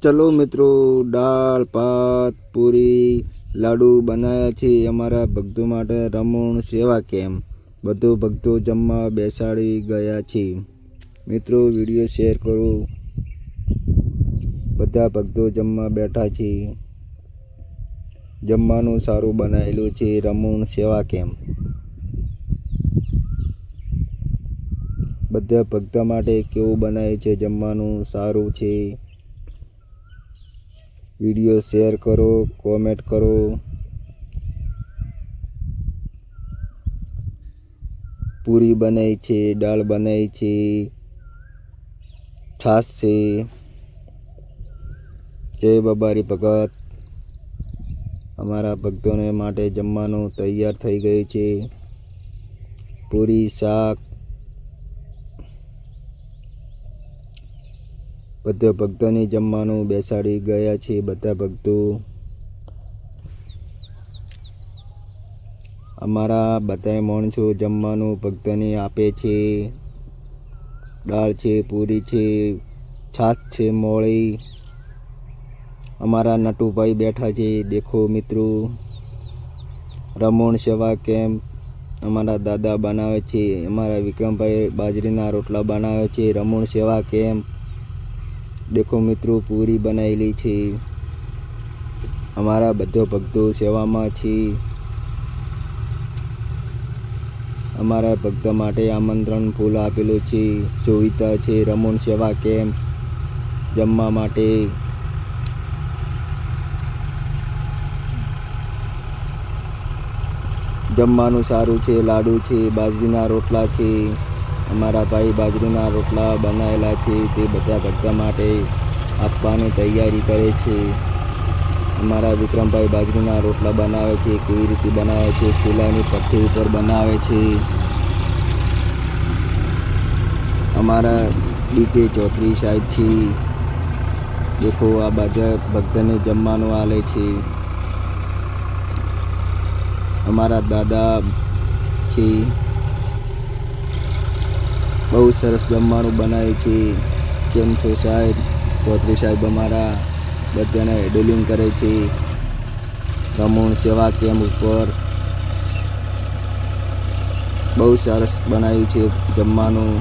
चलो मित्रों, दाल भात पूरी लाडू बनाया छे अमारा भक्तों माटे रमण सेवा केम बधु भक्तों जमवा बेसाड़ी गया छे। मित्रों वीडियो शेर करो। बधा भक्तों जमवा बैठा छे। जमवानुं सारूं बनायेलुं छे रमण सेवा केम। बधा भक्तों माटे केवुं बनाव्युं छे जमवानुं सारूं छे। वीडियो शेर करो, कॉमेंट करो। पूरी बनाई छे, दाल बनाई छे, छाछ छे। जय बाबारी भगत। अमारा भक्तों ने माटे जमवानुं तैयार थई गयुं छे। पूरी शाक बधा भक्तों ने जमवानुं बेसाड़ी गया छे। बधा भक्तों अमारा बधाय माणसों जमवानुं भक्तोने आपे छे। दाळ छे, पूरी छे, छाछ छे, मोળી। अमारा नटू भाई बैठा छे। देखो मित्रों, रमण सेवा केम अमारा दादा बनावे छे। अमारा विक्रम भाई बाजरीना रोटला बनावे छे रमण सेवा केम। देखो मित्रों, पूरी बनायेली छे। अमारा बधो भक्तों सेवा में छे। अमारा भक्त माटे आमंत्रण फूल आपेलुं छे। सुविधा छे रमण सेवा केम जमवा माटे। जमवानुं सारूं छे। लाडू छे, बाजरीना रोटला छे। अमारा भाई बाजरीना रोटला बनायेला छे ते बधा भक्त माटे आपवानी तैयारी करे छे। अमारा विक्रम भाई बाजरीना रोटला बनावे छे। केवी रीते बनावे छे? चूलानी भट्ठी पर बनावे छे। अमारा डीके चौधरी साहेब छे। देखो आ बधा भक्तोने जमवानुं आले छे। अमारा दादा छे। बहु सरस जमवानुं बनाव्युं छे। केम छो साहेब? चौधरी साहेब अमारा बधाने हेडलिंग करे छे रमण सेवा केम उपर। बहु सरस बनाव्युं छे जमवानुं।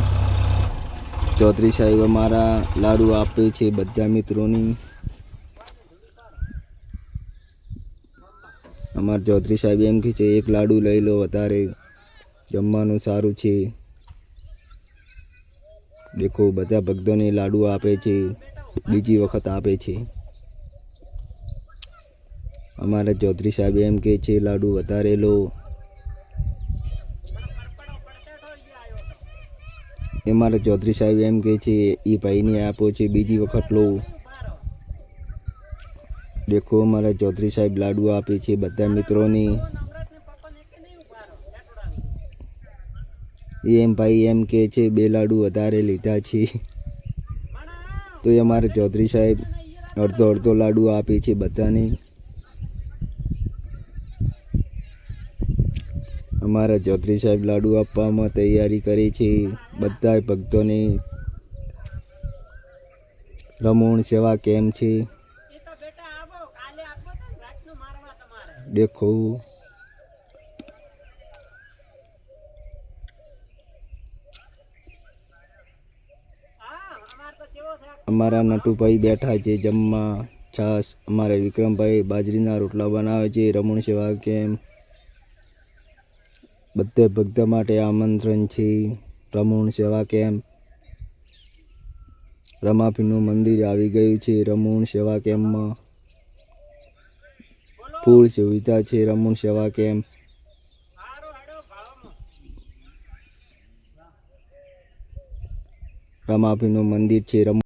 चौधरी साहेब अमारा लाडू आपे छे बधा मित्रोनी। अमारा चौधरी साहेब एम कहे छे एक लाडू लई लो वधारे जमवानुं सारूं छे। देखो बधा भक्तोने लाडू आपे छे। बीजी वखत आपे छे। अमारा चौधरी साहेब एम कहे छे लाडू वधारे लो। अमारा चौधरी साहेब एम कहे छे ई भाई ने आपो छे बीजी वखत लो। देखो अमारा चौधरी साहेब लाडू आपे छे बधा मित्रोने। एम भाई एम कहे छे बे लाडू वधारे लीधा छे। तो अमारा चौधरी साहेब अर्धो अर्धो लाडू आपे छे बधाने। अमारा चौधरी साहेब लाडू आपवामां तैयारी करे छे बधा भक्तोने। रमण सेवा केम छे। देखो अमारा नटू भाई बैठा छे जमवा छाछ। अमारा विक्रम भाई बाजरीना रोटला बनावे छे रमण सेवा केम। बधे भक्त माटे आमंत्रण छे रमण सेवा केम। रमापीरनुं मंदिर आवी गयुं छे रमण सेवा केम मां। फूल सुविधा छे रमण सेवा केम। रमापीरनुं मंदिर छे।